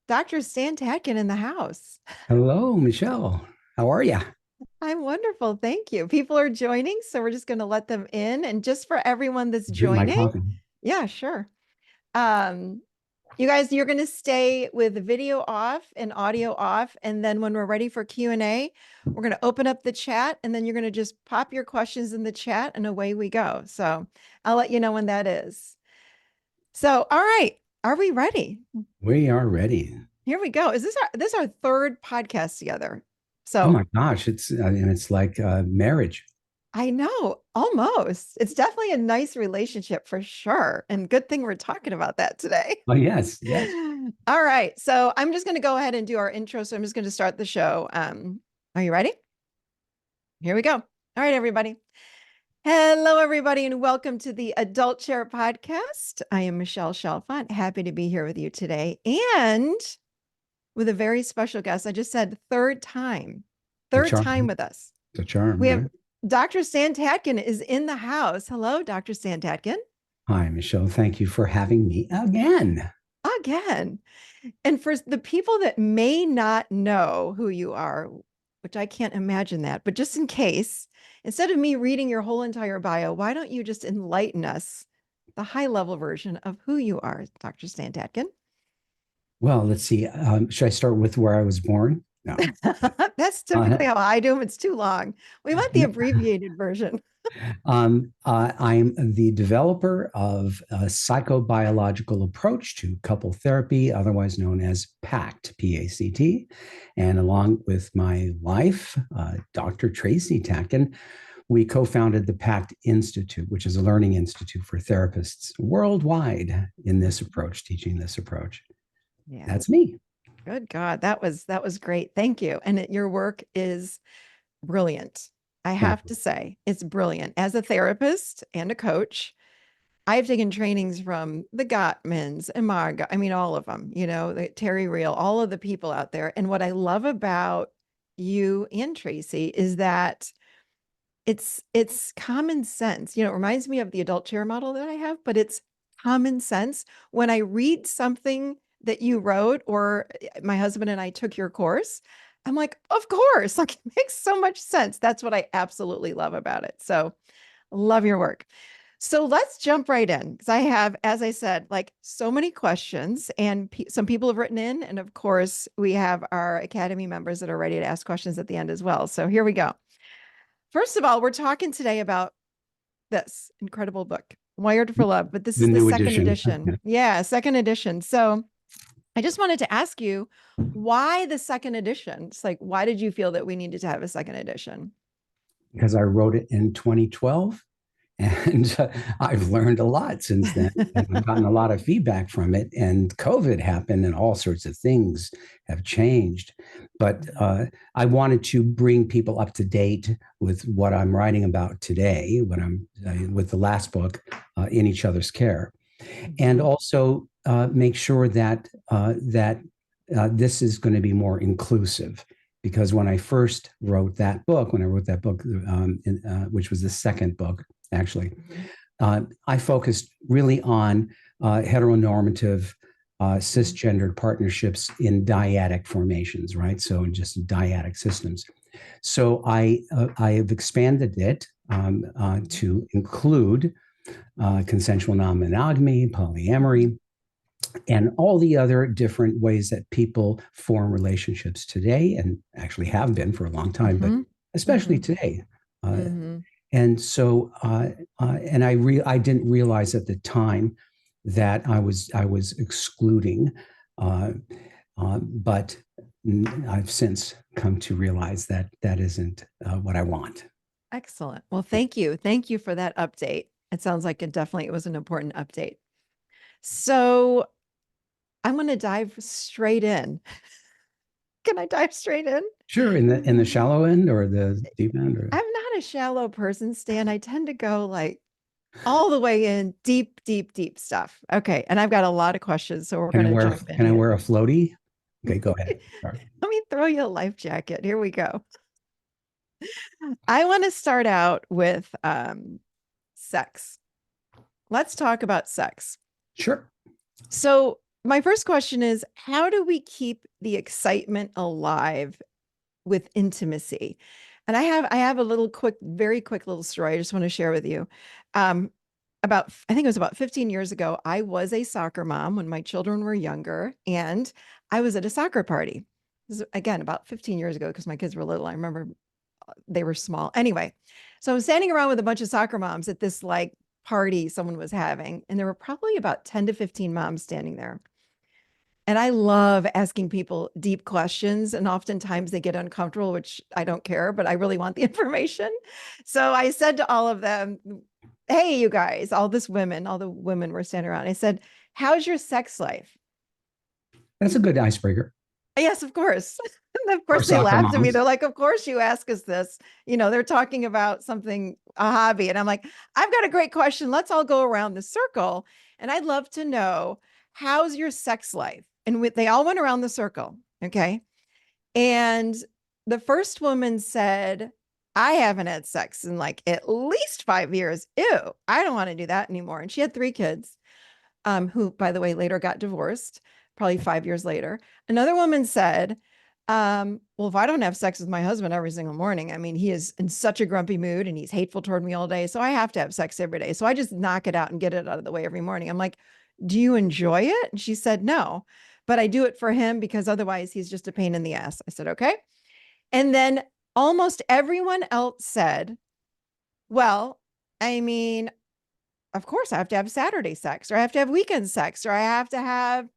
Dr. Stan Tatkin in the house. Hello, Michelle. How are you? I'm wonderful. Thank you. People are joining, so we're just going to let them in. And just for everyone that's Drink my joining, coffee. yeah, sure. Um, you guys, you're going to stay with the video off and audio off. And then when we're ready for Q&A, we're going to open up the chat and then you're going to just pop your questions in the chat and away we go. So I'll let you know when that is. So, all right. Are we ready? We are ready. Here we go. Is this our third podcast together? Oh So my gosh, it's like marriage. I know, almost. It's definitely a nice relationship for sure. And good thing we're talking about that today. Oh yes, yes. All right. So I'm just going to go ahead and do our intro. So I'm just going to start the show. Are you ready? Here we go. All right, everybody. Hello, everybody, and welcome to the Adult Chair Podcast. I am Michelle Chalfant. Happy to be here with you today. And with a very special guest. I just said The third time charm, with us. the charm, We have right? Dr. Stan Tatkin is in the house. Hello, Dr. Stan Tatkin. Hi, Michelle. Thank you for having me again. Again. And for the people that may not know who you are, which I can't imagine that, but just in case, instead of me reading your whole entire bio, why don't you just enlighten us the high level version of who you are, Dr. Stan Tatkin? Well, let's see. Should I start with where I was born? No. That's Uh, typically how I do them. It's too long. We want the abbreviated version. I'm the developer of a psychobiological approach to couple therapy, otherwise known as PACT, P-A-C-T. And along with my wife, Dr. Tracy Tatkin, we co-founded the PACT Institute, which is a learning institute for therapists worldwide in this approach, teaching this approach. Yeah. That's me. Good God. That was great. Thank you. And your work is brilliant. I Thank have you. to say, it's brilliant. As a therapist and a coach, I've taken trainings from the Gottmans, Imarga, I mean, all of them, Terry Real, all of the people out there. And what I love about you and Tracy is that it's common sense. It reminds me of the adult chair model that I have, but it's common sense. When I read something that you wrote, or my husband and I took your course, I'm like, of course, like it makes so much sense. That's what I absolutely love about it. So love your work. So let's jump right in because I have, as I said, like so many questions, and some people have written in. And of course, we have our Academy members that are ready to ask questions at the end as well. So here we go. First of all, we're talking today about this incredible book, Wired for Love, but this The is the new second edition. edition. Yeah, second edition. So I just wanted to ask you, why the second edition? It's like, why did you feel that we needed to have a second edition? Because I wrote it in 2012. And I've learned a lot since then. And I've gotten a lot of feedback from it. And COVID happened, and all sorts of things have changed. But I wanted to bring people up to date with what I'm writing about today, when I'm with the last book, In Each Other's Care, and Mhm. also make sure that this is going to be more inclusive. Because when I first wrote that book, which was the second book, actually, Mhm. I focused really on heteronormative, cisgendered partnerships in dyadic formations, right? So in just dyadic systems. So I have expanded it to include consensual non-monogamy, polyamory, and all the other different ways that people form relationships today, and actually have been for a long time, but Mhm. especially Mhm. today. Uh, Mhm. and so, and I didn't realize at the time that I was excluding, uh, but I've since come to realize that that isn't what I want. Excellent. Well, thank you. Thank you for that update. It sounds like it was an important update. So I'm going to dive straight in. Can I dive straight in? Sure, in the shallow end or the deep end, or I'm not a shallow person, Stan. I tend to go like all the way in deep, deep, deep stuff. Okay. And I've got a lot of questions. So we're can going I to wear jump in can I here. wear a floaty? Okay, go ahead. Sorry. Let me throw you a life jacket. Here we go. I want to start out with sex. Let's talk about sex. Sure. So my first question is, how do we keep the excitement alive with intimacy? And I have a little quick, very quick little story I just want to share with you. Um, about I think it was about 15 years ago, I was a soccer mom when my children were younger, and I was at a soccer party. This is, again, about 15 years ago because my kids were little. I remember they were small. Anyway, so I was standing around with a bunch of soccer moms at this like party someone was having, and there were probably about 10 to 15 moms standing there. And I love asking people deep questions, and oftentimes they get uncomfortable, which I don't care, but I really want the information. So I said to all of them, "Hey, you guys, all the women were standing around. I said, how's your sex life?" That's a good icebreaker Yes, of course. And of for course, they soccer laughed at me. moms. They're like, "Of course you ask us this." They're talking about something, a hobby. And I'm like, "I've got a great question. Let's all go around the circle. And I'd love to know, how's your sex life?" And they all went around the circle. Okay. And the first woman said, "I haven't had sex in like at least 5 years. Ew, I don't want to do that anymore." And she had three kids, who, by the way, later got divorced, probably 5 years later. Another woman said, "Well, if I don't have sex with my husband every single morning, I mean, he is in such a grumpy mood and he's hateful toward me all day. So I have to have sex every day. So I just knock it out and get it out of the way every morning." I'm like, "Do you enjoy it?" And she said, "No, but I do it for him because otherwise he's just a pain in the ass." I said, "Okay." And then almost everyone else said, "Well, I mean, of course I have to have Saturday sex, or I have to have weekend sex, or I have to have,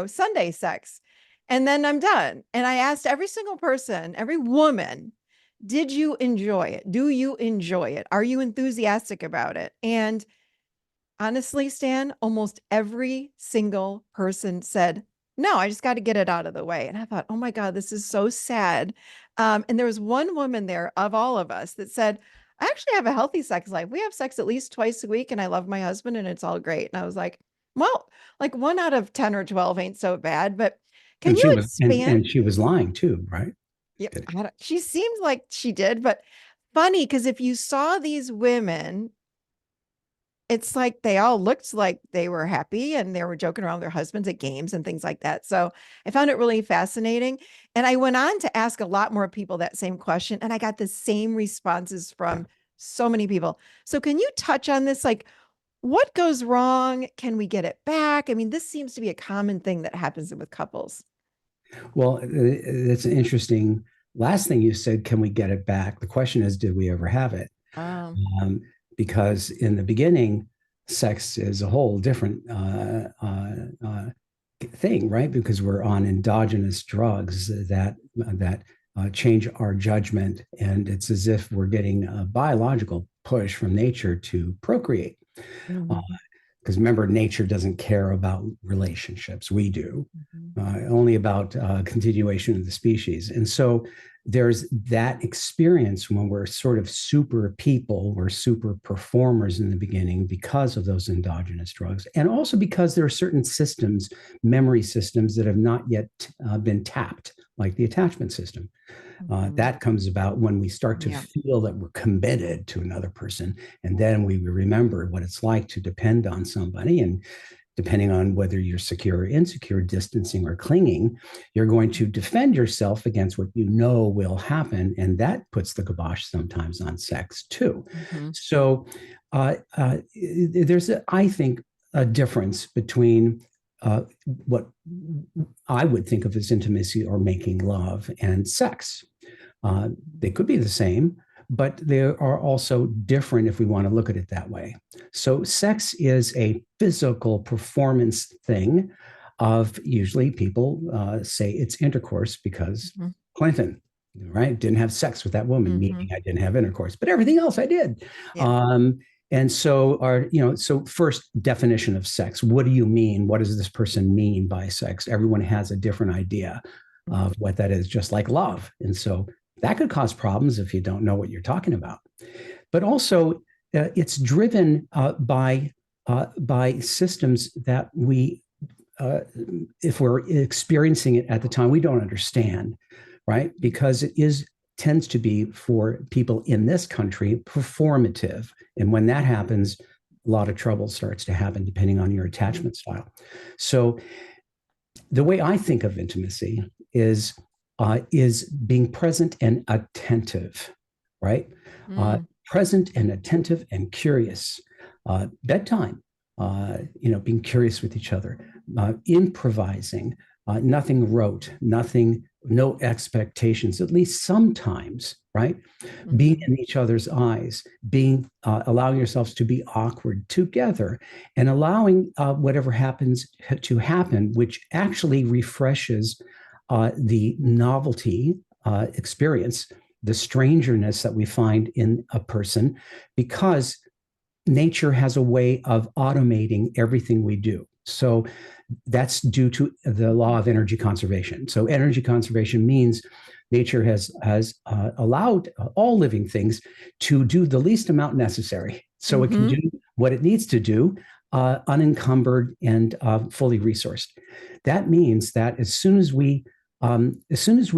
Sunday sex. And then I'm done." And I asked every single person, every woman, "Did you enjoy it? Do you enjoy it? Are you enthusiastic about it?" And honestly, Stan, almost every single person said, "No, I just got to get it out of the way." And I thought, oh my God, this is so sad. And there was one woman there of all of us that said, "I actually have a healthy sex life. We have sex at least twice a week, and I love my husband, and it's all great." And I was like, well, like one out of 10 or 12 ain't so bad. But can And you she was expand? and she was lying too, right? Yeah, Kidding. she seemed like she did, but funny because if you saw these women, it's like they all looked like they were happy and they were joking around with their husbands at games and things like that. So I found it really fascinating. And I went on to ask a lot more people that same question, and I got the same responses from so many people. So can you touch on this? Like, what goes wrong? Can we get it back? I mean, this seems to be a common thing that happens with couples. Well, it's an interesting last thing you said. Can we get it back? The question is, did we ever have it? Um, Um, because in the beginning, sex is a whole different thing, right? Because we're on endogenous drugs that change our judgment, and it's as if we're getting a biological push from nature to procreate. Uh, mhm, because remember, nature doesn't care about relationships. We do, mhm, only about continuation of the species. And so there's that experience when we're sort of super people, we're super performers in the beginning because of those endogenous drugs. And also because there are certain systems, memory systems, that have not yet been tapped, like the attachment system. mhm. That comes about when we start to Yeah. feel that we're committed to another person. And then we remember what it's like to depend on somebody. And depending on whether you're secure or insecure, distancing or clinging, you're going to defend yourself against what you know will happen. And that puts the kibosh sometimes on sex too. Mhm. So there's, I think, a difference between what I would think of as intimacy or making love and sex. They could be the same, but they are also different if we want to look at it that way. So, sex is a physical performance thing of usually people say it's intercourse because Mhm. Clinton, right, didn't have sex with that woman, meaning Mhm. I didn't have intercourse, but everything else I did. Yeah. Um, and so, so first definition of sex. What do you mean? What does this person mean by sex? Everyone has a different idea of what that is, just like love. And so that could cause problems if you don't know what you're talking about. But also, it's driven by systems that we, uh, if we're experiencing it at the time, we don't understand, right? Because it is tends to be for people in this country performative, and when that happens, a lot of trouble starts to happen depending on your Mhm. attachment style. So The way I think of intimacy is being present and attentive, right? Mm, Present and attentive and curious. Bedtime, being curious with each other, improvising, nothing rote, nothing, no expectations, at least sometimes, right? Being mhm, in each other's eyes, being allowing yourselves to be awkward together, and allowing whatever happens to happen, which actually refreshes the novelty experience, the strangeness that we find in a person, because nature has a way of automating everything we do. So that's due to the law of energy conservation. So energy conservation means nature has allowed all living things to do the least amount necessary, so it can do mhm, what it needs to do, unencumbered and fully resourced. That means that as soon as we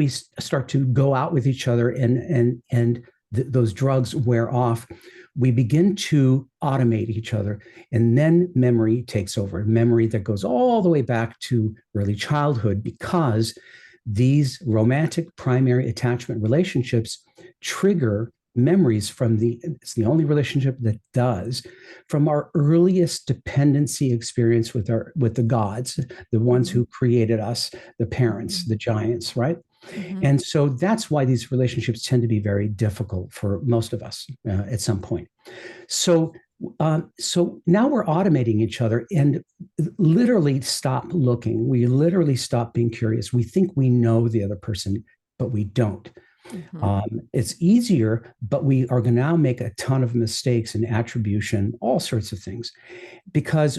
start to go out with each other and those drugs wear off, we begin to automate each other. And then memory takes over, memory that goes all the way back to early childhood, because these romantic primary attachment relationships trigger memories from it's the only relationship that does, from our earliest dependency experience with the gods, the ones mhm, who created us, the parents, mhm, the giants, right? mhm, And so that's why these relationships tend to be very difficult for most of us at some point. So, so now we're automating each other and literally stop looking. We literally stop being curious. We think we know the other person, but we don't. mhm, It's easier, but we are going to now make a ton of mistakes in attribution, all sorts of things, because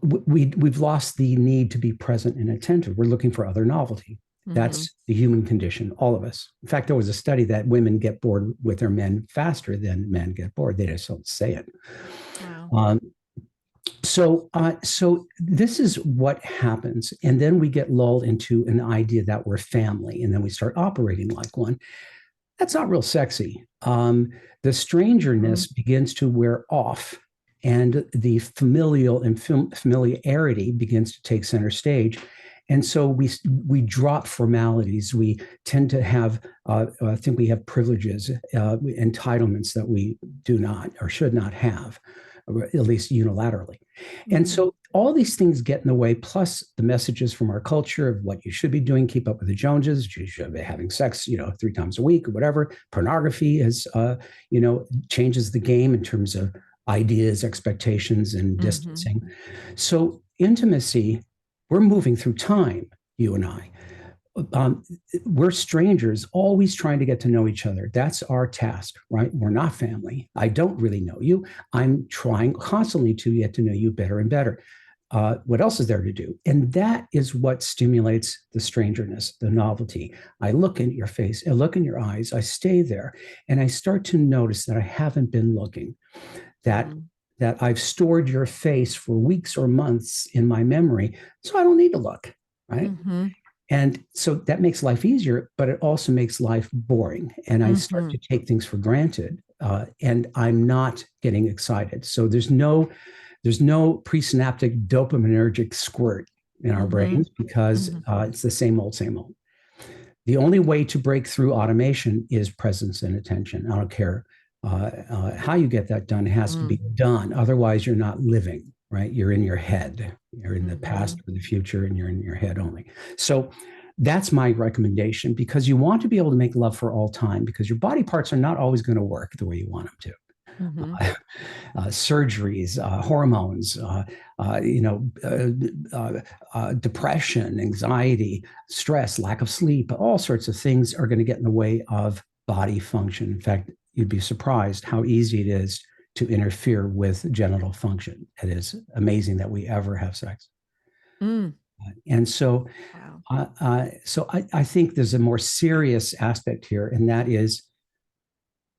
we've lost the need to be present and attentive. We're looking for other novelty. mhm. That's the human condition, all of us. In fact, there was a study that women get bored with their men faster than men get bored. They just don't say it. Wow. Um, so this is what happens, and then we get lulled into an idea that we're family, and then we start operating like one. That's not real sexy. The Mhm, strangeness begins to wear off, and the familial and familiarity begins to take center stage. And so we drop formalities. We tend to have, I think we have privileges, entitlements that we do not or should not have, at least unilaterally. And mhm, so all these things get in the way, plus the messages from our culture of what you should be doing, keep up with the Joneses, you should be having sex, 3 times a week or whatever. Pornography changes the game in terms of ideas, expectations, and mhm, distancing. So intimacy, we're moving through time, you and I. um, we're strangers always trying to get to know each other. That's our task, right? We're not family. I don't really know you. I'm trying constantly to get to know you better and better. What else is there to do? And that is what stimulates the strangeness, the novelty. I look in your face, I look in your eyes, I stay there, and I start to notice that I haven't been looking, that mm, that I've stored your face for weeks or months in my memory, so I don't need to look, right? mhm, And so that makes life easier, but it also makes life boring. And I start mhm, to take things for granted, and I'm not getting excited. So there's no presynaptic dopaminergic squirt in our mhm, brains, because mhm, it's the same old, same old. The only way to break through automation is presence and attention. I don't care how you get that done; it has to be mm, done. Otherwise, you're not living. Right? You're in your head. You're in the past mhm, or the future, and you're in your head only. So that's my recommendation, because you want to be able to make love for all time, because your body parts are not always going to work the way you want them to. mhm, Surgeries, hormones, depression, anxiety, stress, lack of sleep, all sorts of things are going to get in the way of body function. In fact, you'd be surprised how easy it is to interfere with genital function. It is amazing that we ever have sex. mm. And so, Wow. I think there's a more serious aspect here, and that is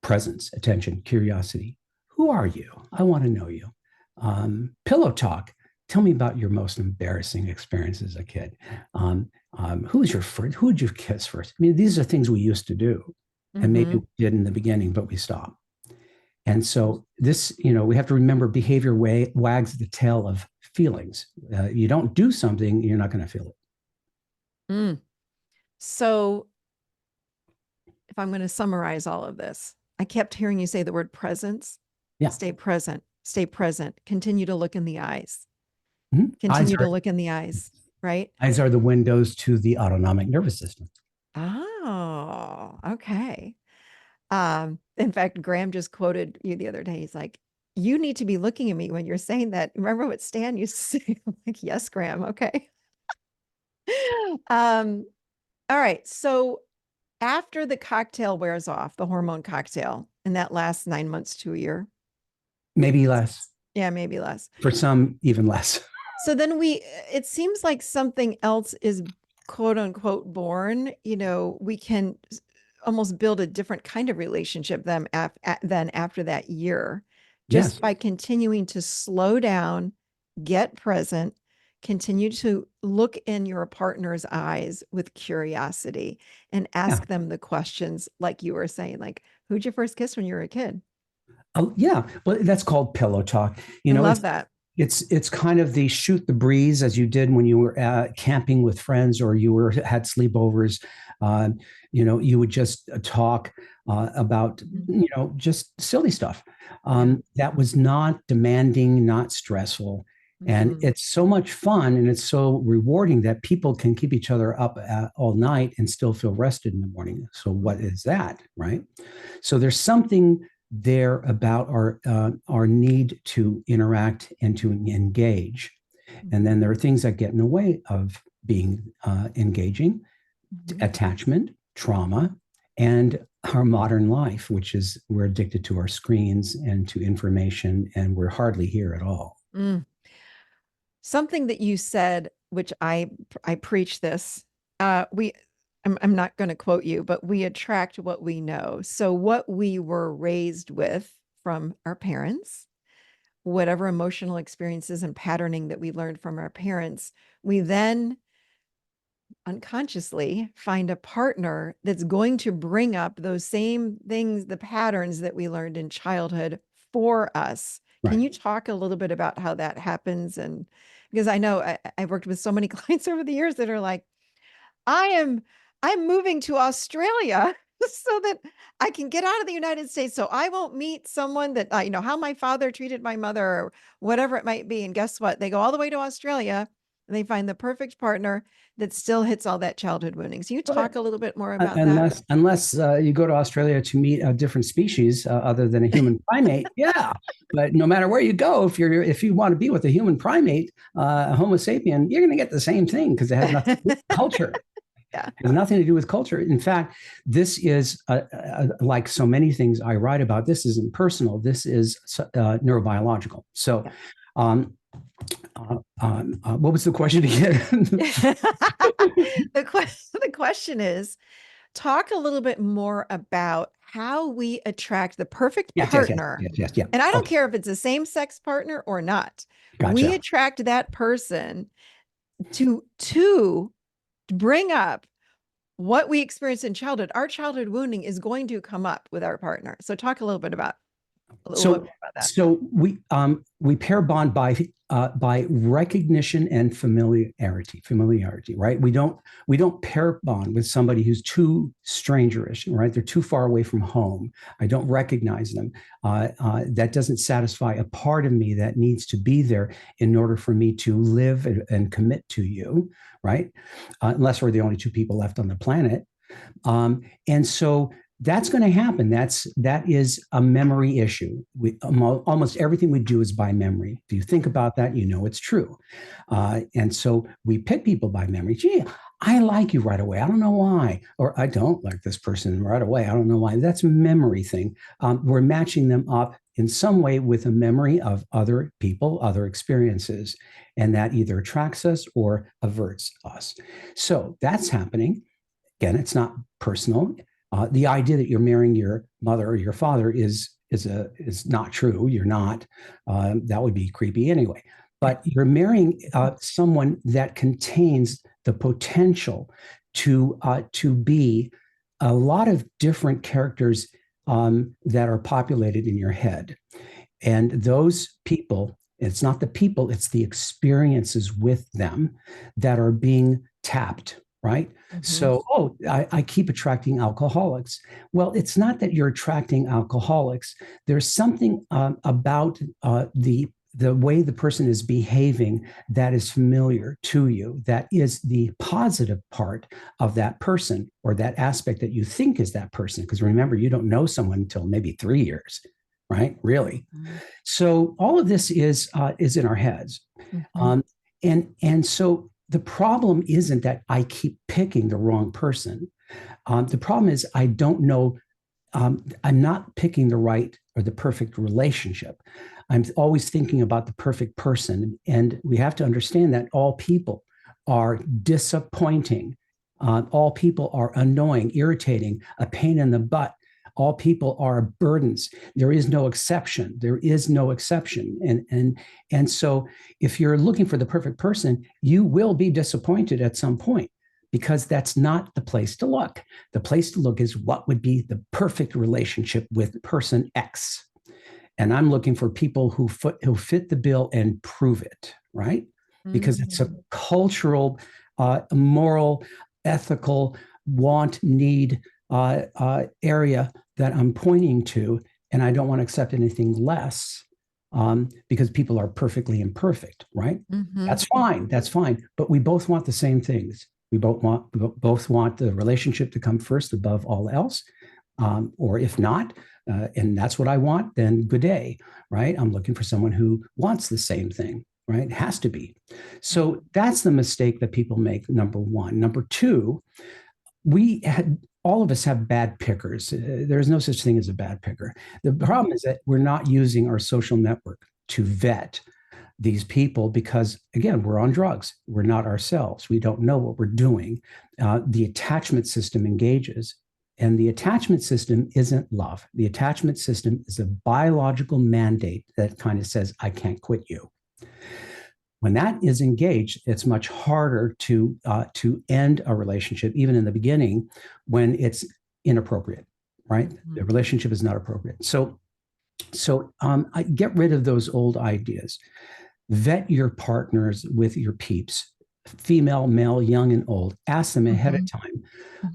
presence, attention, curiosity. Who are you? I want to know you. Pillow talk. Tell me about your most embarrassing experience as a kid. Who's your first? Who did you kiss first? I mean, these are things we used to do, and maybe Mhm, we did in the beginning, but we stopped. And so we have to remember behavior wags the tail of feelings. You don't do something, you're not going to feel it. Mm. So if I'm going to summarize all of this, I kept hearing you say the word presence. Yeah. Stay present, continue to look in the eyes, Mhm. continue to look in the eyes, right? Eyes are the windows to the autonomic nervous system. Oh, okay. In fact, Graham just quoted you the other day. He's like, you need to be looking at me when you're saying that. Remember what Stan used to say? I'm like, yes, Graham. Okay. Um, all right. So after the cocktail wears off, the hormone cocktail, and that lasts 9 months to a year. Maybe less. Yeah, maybe less. For some, even less. So then it seems like something else is quote unquote born. We can almost build a different kind of relationship than after that year, just Yes. by continuing to slow down, get present, continue to look in your partner's eyes with curiosity and Yeah. ask them the questions like you were saying, like, who'd you first kiss when you were a kid? Oh, yeah. Well, that's called pillow talk. I You know, love that. it's kind of the shoot the breeze as you did when you were camping with friends or you were had sleepovers. Uh, you would just talk about Mhm. just silly stuff. Yeah. That was not demanding, not stressful, and Mhm. it's so much fun and it's so rewarding that people can keep each other up all night and still feel rested in the morning. So what is that, right? So there's something there about our need to interact and to engage. And then there are things that get in the way of being engaging, Mhm. attachment, trauma, and our modern life, which is we're addicted to our screens and to information, and we're hardly here at all. Mm. Something that you said, which I preach this. I'm not going to quote you, but we attract what we know. So what we were raised with from our parents, whatever emotional experiences and patterning that we learned from our parents, we then unconsciously find a partner that's going to bring up those same things, the patterns that we learned in childhood for us. Can Right. you talk a little bit about how that happens? And because I know I've worked with so many clients over the years that are like, I am I'm moving to Australia so that I can get out of the United States so I won't meet someone that how my father treated my mother or whatever it might be. And guess what? They go all the way to Australia and they find the perfect partner that still hits all that childhood wounding. So you talk a little bit more about that? Unless you go to Australia to meet a different species other than a human primate, yeah. But no matter where you go, if you want to be with a human primate, a Homo sapien, you're going to get the same thing because it has nothing to do with culture. Yeah. It has nothing to do with culture. In fact, this is like so many things I write about. This isn't personal. This is neurobiological. So. Yeah. What was the question again? The question is, talk a little bit more about how we attract the perfect Yes, yes, yes, partner. yes, yes, yeah. And I don't Okay, care if it's a same-sex partner or not. We gotcha. attract that person to bring up what we experienced in childhood. Our childhood wounding is going to come up with our partner. So talk a little bit So, more about that. so we pair bond by recognition and familiarity. Familiarity, right? We don't pair bond with somebody who's too strangerish, right? They're too far away from home. I don't recognize them. That doesn't satisfy a part of me that needs to be there in order for me to live and commit to you, right? Unless we're the only two people left on the planet. And so that's going to happen. That is a memory issue. Almost everything we do is by memory. If you think about that, you know it's true. And so we pick people by memory. Gee, I like you right away. I don't know why. Or I don't like this person right away. I don't know why. That's a memory thing. We're matching them up in some way with a memory of other people, other experiences, and that either attracts us or averts us. So that's happening. Again, it's not personal. The idea that you're marrying your mother or your father is not true. You're not. That would be creepy anyway. But you're marrying someone that contains the potential to be a lot of different characters that are populated in your head, and those people. It's not the people; it's the experiences with them that are being tapped right? Mm-hmm. So, oh, I keep attracting alcoholics. Well, it's not that you're attracting alcoholics. There's something about the way the person is behaving that is familiar to you, that is the positive part of that person, or that aspect that you think is that person. Because remember, you don't know someone until maybe 3 years, right? Really. Mm-hmm. So all of this is in our heads, Mm-hmm. um, and so the problem isn't that I keep picking the wrong person. The problem is I don't know. I'm not picking the right or the perfect relationship. I'm always thinking about the perfect person, and we have to understand that all people are disappointing. All people are annoying, irritating, a pain in the butt. All people are burdens. There is no exception. There is no exception. And so if you're looking for the perfect person, you will be disappointed at some point, because that's not the place to look. The place to look is what would be the perfect relationship with person X. And I'm looking for people who fit the bill and prove it, right? Because it's a Mm-hmm. cultural, moral, ethical want, need area that I'm pointing to. And I don't want to accept anything less, because people are perfectly imperfect, right? Mm-hmm. That's fine. That's fine. But we both want the same things. We both want the relationship to come first above all else. Or if not, and that's what I want, then good day, right? I'm looking for someone who wants the same thing, right? It has to be. So that's the mistake that people make, number one. Number two, all of us have bad pickers. There's no such thing as a bad picker. The problem is that we're not using our social network to vet these people, because again, we're on drugs. We're not ourselves. We don't know what we're doing. The attachment system engages, and the attachment system isn't love. The attachment system is a biological mandate that kind of says, I can't quit you. When that is engaged, it's much harder to end a relationship, even in the beginning, when it's inappropriate, right? Mm-hmm. The relationship is not appropriate. So I get rid of those old ideas. Vet your partners with your peeps, female, male, young, and old. Ask them ahead of Mm-hmm. time.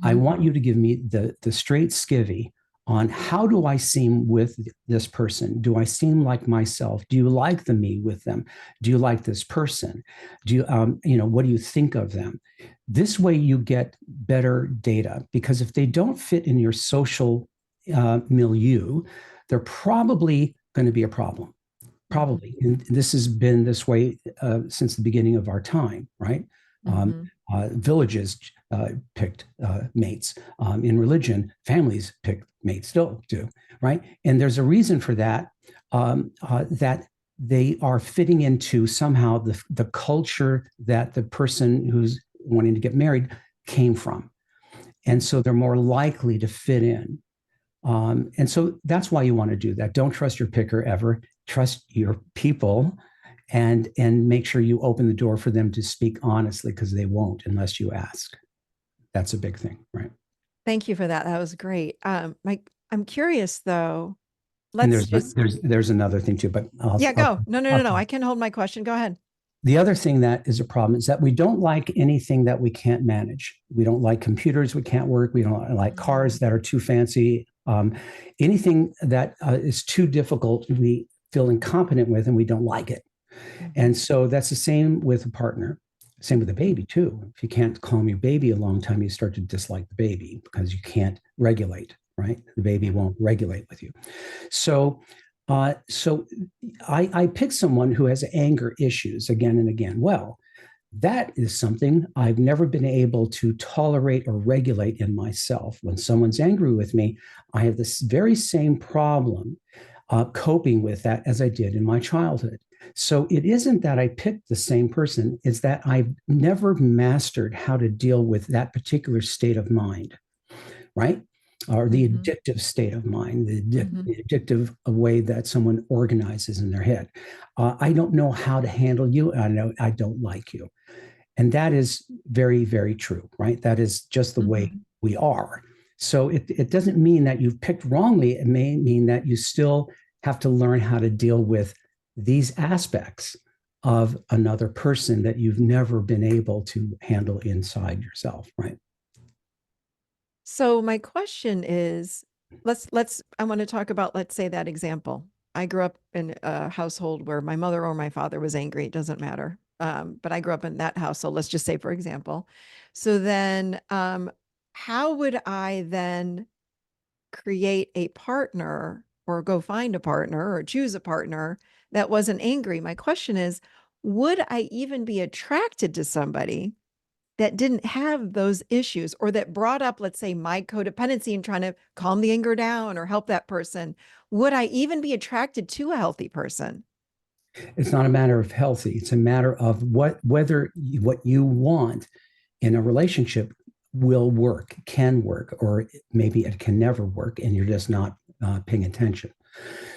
I Mm-hmm. want you to give me the straight skivvy on how do I seem with this person? Do I seem like myself? Do you like the me with them? Do you like this person? Do you, what do you think of them? This way you get better data, because if they don't fit in your social milieu, they're probably going to be a problem. Probably. And this has been this way since the beginning of our time, right? Mm-hmm. Villages picked mates. In religion, families pick mates, still do, right? And there's a reason for that, that they are fitting into somehow the culture that the person who's wanting to get married came from. And so they're more likely to fit in. And so that's why you want to do that. Don't trust your picker ever. Trust your people, and make sure you open the door for them to speak honestly, because they won't unless you ask. That's a big thing, right? Thank you for that. That was great. I'm curious though. And Let's just, there's another thing too, but yeah, go. No, no, no, no. I can hold my question. Go ahead. the other thing that is a problem is that we don't like anything that we can't manage. We don't like computers we can't work. We don't like cars that are too fancy. Anything that is too difficult, we feel incompetent with, and we don't like it. And so that's the same with a partner. Same with a baby too. If you can't calm your baby a long time, you start to dislike the baby because you can't regulate, right? The baby won't regulate with you. So, I pick someone who has anger issues again and again. Well, that is something I've never been able to tolerate or regulate in myself. When someone's angry with me, I have this very same problem coping with that as I did in my childhood. So it isn't that I picked the same person, it's that I've never mastered how to deal with that particular state of mind, right? Or the addictive state of mind, the addictive way that someone organizes in their head. I don't know how to handle you. I know I don't like you. And that is very, very true, right? That is just the way we are. So it doesn't mean that you've picked wrongly. It may mean that you still have to learn how to deal with these aspects of another person that you've never been able to handle inside yourself, right? So my question is, I want to talk about, let's say that example. I grew up in a household where my mother or my father was angry. It doesn't matter. But I grew up in that house. So let's just say, for example. So then, how would I then create a partner or go find a partner or choose a partner that wasn't angry? My question is, would I even be attracted to somebody that didn't have those issues or that brought up, let's say, my codependency and trying to calm the anger down or help that person? Would I even be attracted to a healthy person? It's not a matter of healthy. It's a matter of whether what you want in a relationship will work, can work, or maybe it can never work, and you're just not paying attention.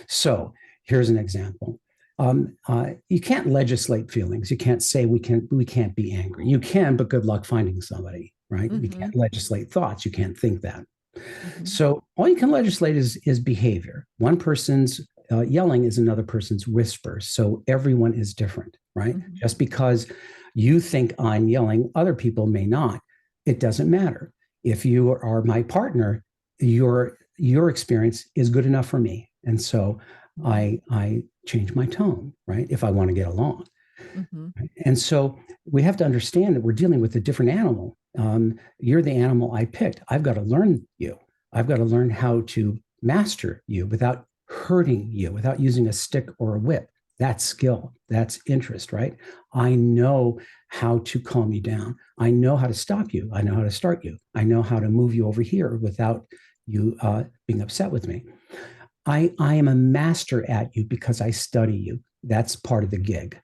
So here's an example. You can't legislate feelings. You can't say we can't be angry. You can, but good luck finding somebody, right? You Mm-hmm. can't legislate thoughts. You can't think that. Mm-hmm. So all you can legislate is behavior. One person's yelling is another person's whisper. So everyone is different, right? Mm-hmm. Just because you think I'm yelling, other people may not. It doesn't matter. If you are my partner, your experience is good enough for me, and so I change my tone, right? If I want to get along. Mm-hmm. And so we have to understand that we're dealing with a different animal. You're the animal I picked. I've got to learn you. I've got to learn how to master you without hurting you, without using a stick or a whip. That's skill. That's interest, right? I know how to calm you down. I know how to stop you. I know how to start you. I know how to move you over here without you being upset with me. I am a master at you because I study you. That's part of the gig.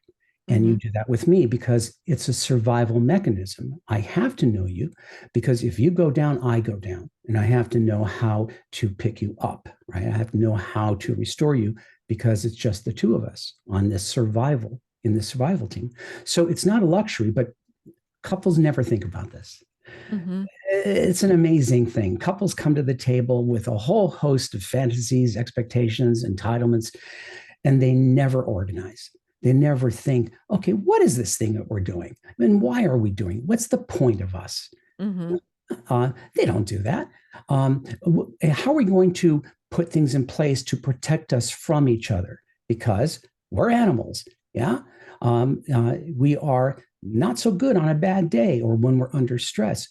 And Mm-hmm. you do that with me because it's a survival mechanism. I have to know you because if you go down, I go down. And I have to know how to pick you up, right? I have to know how to restore you because it's just the two of us on this survival, in this survival team. So it's not a luxury, but couples never think about this. Mm-hmm. It's an amazing thing. Couples come to the table with a whole host of fantasies, expectations, entitlements, and they never organize. They never think, okay, what is this thing that we're doing? And why are we doing it? What's the point of us? Mm-hmm. They don't do that. How are we going to put things in place to protect us from each other? Because we're animals. Yeah. We are not so good on a bad day or when we're under stress.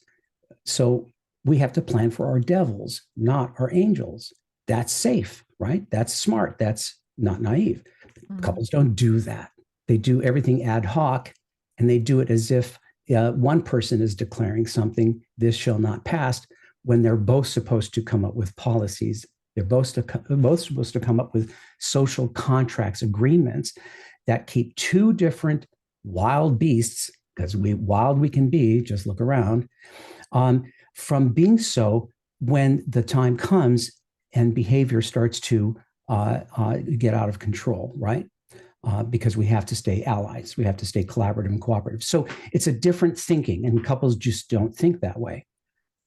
So we have to plan for our devils, not our angels. That's safe, right? That's smart. That's not naive. Mm-hmm. Couples don't do that. They do everything ad hoc and they do it as if one person is declaring something, this shall not pass, when they're both supposed to come up with policies. They're both supposed to come up with social contracts, agreements that keep two different wild beasts, because wild we can be, just look around, from being so when the time comes and behavior starts to get out of control, right? Because we have to stay allies, we have to stay collaborative and cooperative. So it's a different thinking, and couples just don't think that way.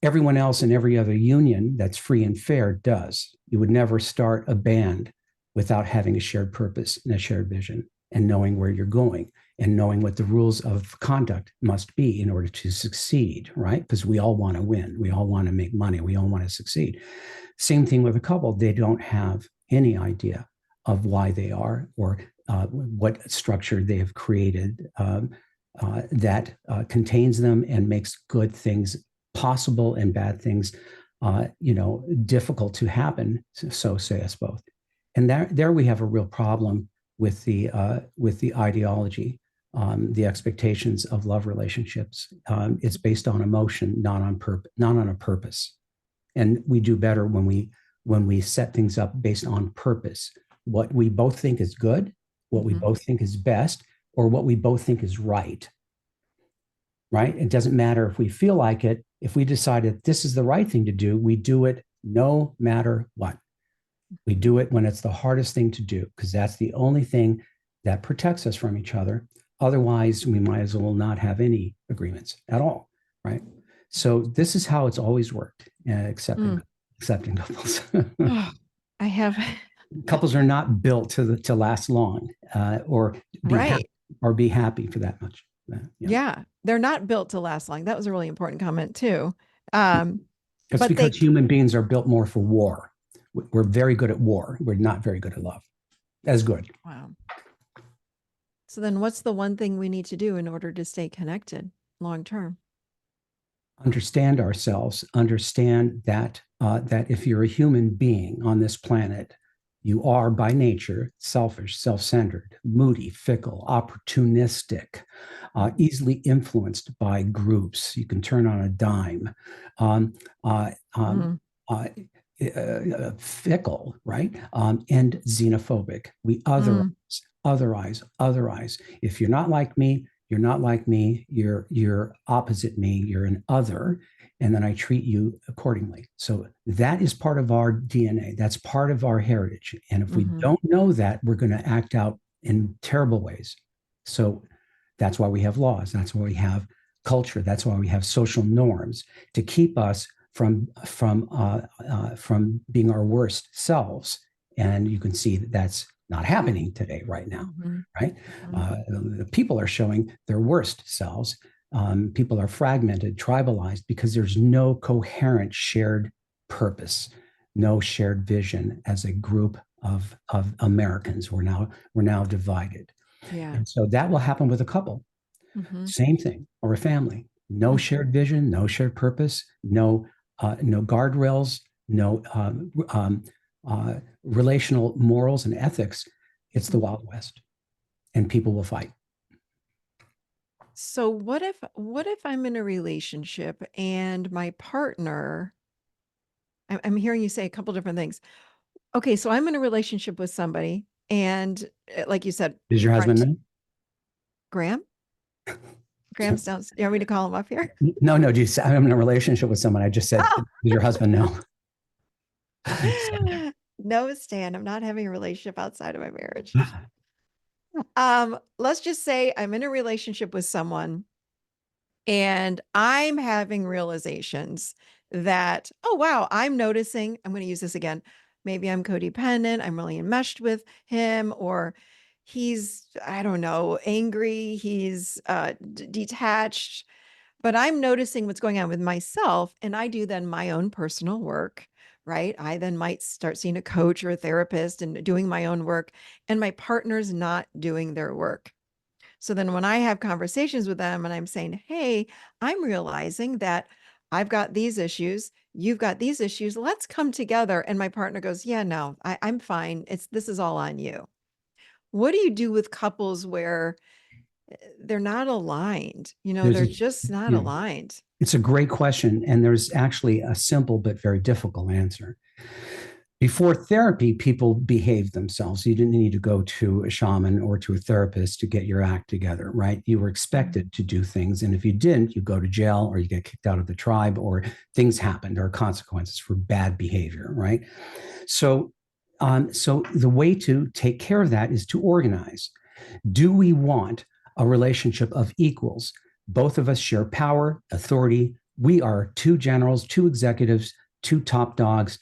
Everyone else in every other union that's free and fair does. You would never start a band without having a shared purpose and a shared vision and knowing where you're going and knowing what the rules of conduct must be in order to succeed, right? Because we all want to win. We all want to make money. We all want to succeed. Same thing with a couple. They don't have any idea of why they are or what structure they have created that contains them and makes good things possible and bad things, difficult to happen. So say us both. And there we have a real problem with the ideology, the expectations of love relationships. It's based on emotion, not on a purpose. And we do better when we set things up based on purpose. What we both think is good, what we Mm-hmm. both think is best, or what we both think is right. Right? It doesn't matter if we feel like it. If we decide that this is the right thing to do, we do it no matter what. We do it when it's the hardest thing to do, because that's the only thing that protects us from each other. Otherwise, we might as well not have any agreements at all, right? So this is how it's always worked, Mm. accepting couples. Oh, I have Couples are not built to last long or be happy. right. or be happy for that much. Yeah. Yeah. They're not built to last long. That was a really important comment too. Um, It's but because they, human beings are built more for war. We're very good at war. We're not very good at love. As good. wow. So then what's the one thing we need to do in order to stay connected long term? Understand ourselves, understand that that if you're a human being on this planet, you are by nature selfish, self-centered, moody, fickle, opportunistic, easily influenced by groups. You can turn on a dime. Um, uh, um, Mm, uh, Fickle, right? And xenophobic. We mm, otherize. If you're not like me, you're not like me. You're opposite me. You're an other, and then I treat you accordingly. So that is part of our DNA. That's part of our heritage. And if we mhm, don't know that, we're going to act out in terrible ways. So that's why we have laws. That's why we have culture. That's why we have social norms to keep us from being our worst selves. And you can see that that's not happening today, right now, mhm, right? mhm. People are showing their worst selves. People are fragmented, tribalized, because there's no coherent shared purpose, no shared vision as a group of Americans. We're now divided. Yeah. And so that will happen with a couple. Mhm, Same thing, or a family. No mhm, shared vision, no shared purpose, no guardrails, no relational morals and ethics. It's the mhm. Wild West, and people will fight. So what if I'm in a relationship and my partner, I'm hearing you say a couple different things. Okay, so I'm in a relationship with somebody and like you said, Is your husband front know? Graham? Graham's down. You want me to call him up here? No, no. I'm in a relationship with someone. I just said, Oh, does your husband know? So, no, Stan, I'm not having a relationship outside of my marriage. Let's just say I'm in a relationship with someone and I'm having realizations that, oh, wow, I'm noticing, I'm going to use this again. Maybe I'm codependent. I'm really enmeshed with him, or he's, I don't know, angry. He's detached, but I'm noticing what's going on with myself. And I do then my own personal work, right? I then might start seeing a coach or a therapist and doing my own work, and my partner's not doing their work. So then when I have conversations with them and I'm saying, hey, I'm realizing that I've got these issues, you've got these issues, let's come together. And my partner goes, yeah, no, I'm fine. This is all on you. What do you do with couples where they're not aligned? there's They're a, just not yeah, aligned. it's a great question, and there's actually a simple but very difficult answer. Before therapy, people behaved themselves. You didn't need to go to a shaman or to a therapist to get your act together, right? You were Mhm. expected to do things. And if you didn't, you go to jail or you get kicked out of the tribe or things happened. There are consequences for bad behavior, right? So, so the way to take care of that is to organize. Do we want a relationship of equals? Both of us share power, authority. We are two generals, two executives, two top dogs.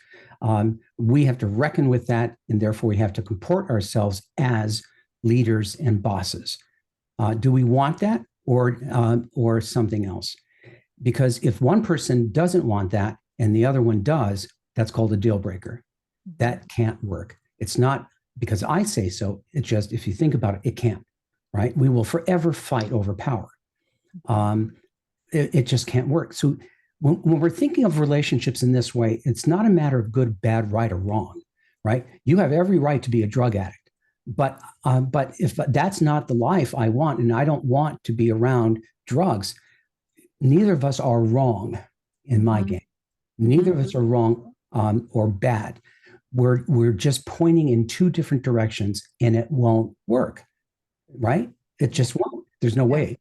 We have to reckon with that, and therefore we have to comport ourselves as leaders and bosses. Do we want that, or something else? Because if one person doesn't want that and the other one does, that's called a deal breaker. Mhm. That can't work. It's not because I say so. It's just if you think about it, it can't. Right? We will forever fight over power. Mhm. Um, it just can't work. So when we're thinking of relationships in this way, it's not a matter of good, bad, right, or wrong, right? You have every right to be a drug addict, but if that's not the life I want, and I don't want to be around drugs, neither of us are wrong in my Mhm. game. Neither Mhm. of us are wrong or bad. We're just pointing in two different directions, and it won't work, right? It Yeah. just won't. There's no Yeah. way.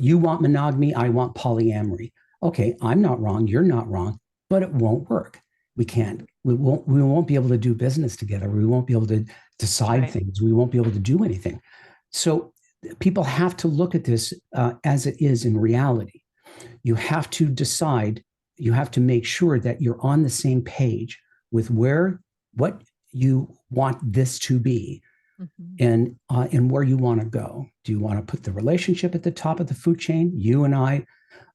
You want monogamy, I want polyamory. Okay, I'm not wrong, you're not wrong, but it won't work. We can't. We won't be able to do business together. We won't be able to That's decide right. things. We won't be able to do anything. So people have to look at this as it is in reality. You have to decide. You have to make sure that you're on the same page with what you want this to be, Mhm. and where you want to go. Do you want to put the relationship at the top of the food chain? You and I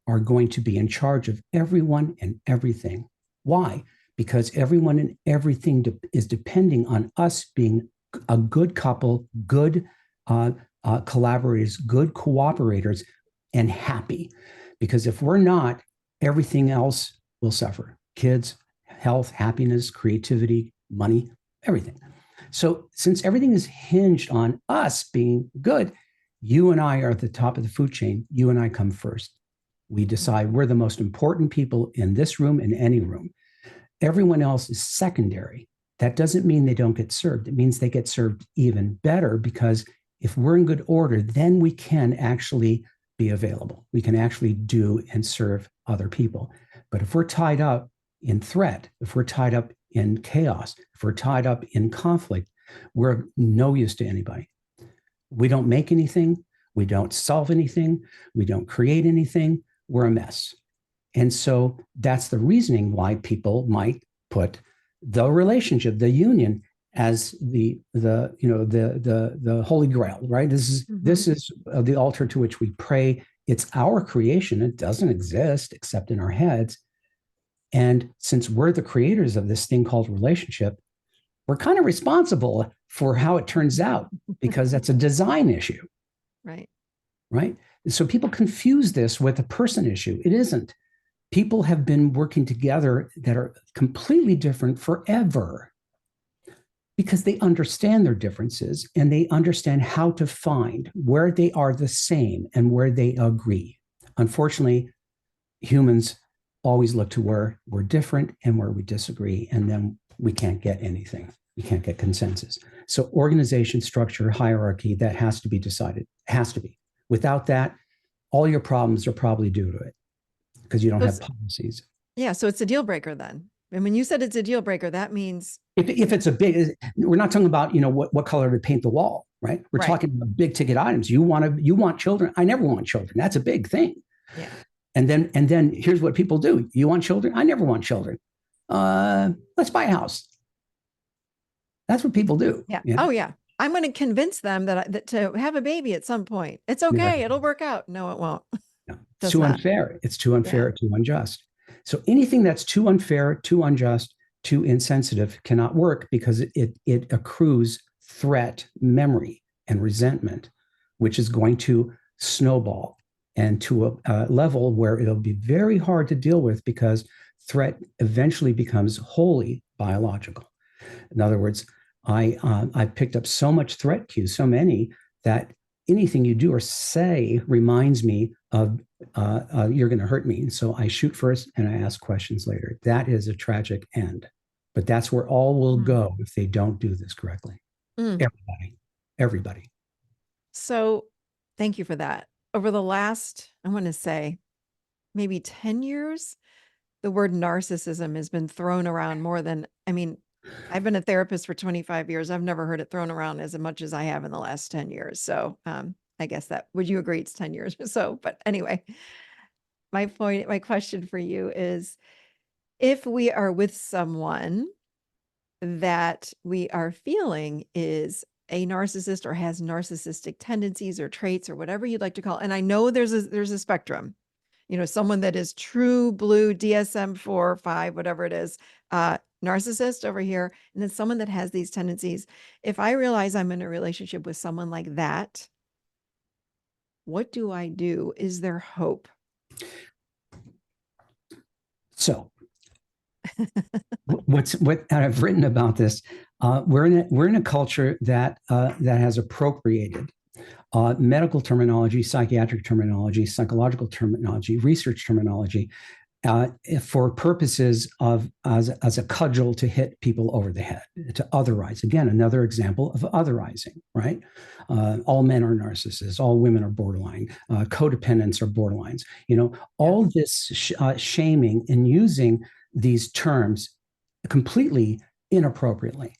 are going to be in charge of everyone and everything. Why? Because everyone and everything is depending on us being a good couple, good collaborators, good cooperators, and happy. Because if we're not, everything else will suffer. Kids, health, happiness, creativity, money, everything. So since everything is hinged on us being good, you and I are at the top of the food chain. You and I come first. We decide we're the most important people in this room, in any room. Everyone else is secondary. That doesn't mean they don't get served. It means they get served even better, because if we're in good order, then we can actually be available. We can actually do and serve other people. But if we're tied up in threat, if we're tied up in chaos, if we're tied up in conflict, we're no use to anybody. We don't make anything. We don't solve anything. We don't create anything. We're a mess. And so that's the reasoning why people might put the relationship, the union, as the holy grail, right? This is the altar to which we pray. It's our creation. It doesn't exist except in our heads. And since we're the creators of this thing called relationship, we're kind of responsible for how it turns out, because that's a design issue. Right. Right. So people confuse this with a person issue. It isn't. People have been working together that are completely different forever, because they understand their differences and they understand how to find where they are the same and where they agree. Unfortunately, humans always look to where we're different and where we disagree, and then we can't get anything. We can't get consensus. So organization, structure, hierarchy, that has to be decided. It has to be. Without that, all your problems are probably due to it, because you don't have policies. Yeah, so it's a deal breaker then. And when you said it's a deal breaker, that means if it's a big, we're not talking about what color to paint the wall, right? We're talking about big ticket items. You want children. I never want children. That's a big thing. Yeah. And then here's what people do. You want children? I never want children. Let's buy a house. That's what people do. Yeah. Oh yeah. I'm going to convince them that to have a baby at some point. It's okay. It'll work out. No, it won't. No. It's too unfair. It's too unfair, too unjust. So anything that's too unfair, too unjust, too insensitive cannot work, because it accrues threat, memory, and resentment, which is going to snowball and to a level where it'll be very hard to deal with, because threat eventually becomes wholly biological. In other words, I picked up so much threat cues, so many, that anything you do or say reminds me of you're going to hurt me. And so I shoot first and I ask questions later. That is a tragic end. But that's where all will go if they don't do this correctly. Everybody. So thank you for that. Over the last, I want to say, maybe 10 years, the word narcissism has been thrown around more than, I mean, I've been a therapist for 25 years. I've never heard it thrown around as much as I have in the last 10 years. So I guess would you agree it's 10 years or so? But anyway, my question for you is, if we are with someone that we are feeling is a narcissist or has narcissistic tendencies or traits or whatever you'd like to call it. And I know there's a spectrum, someone that is true blue DSM-4, 5, whatever it is, narcissist over here. And then someone that has these tendencies. If I realize I'm in a relationship with someone like that, what do I do? Is there hope? So what I've written about this, we're in a culture that has appropriated medical terminology, psychiatric terminology, psychological terminology, research terminology, for purposes of as a cudgel to hit people over the head, to otherize. Again, another example of otherizing, right? All men are narcissists, all women are borderline, codependents are borderlines. All this shaming and using these terms completely inappropriately.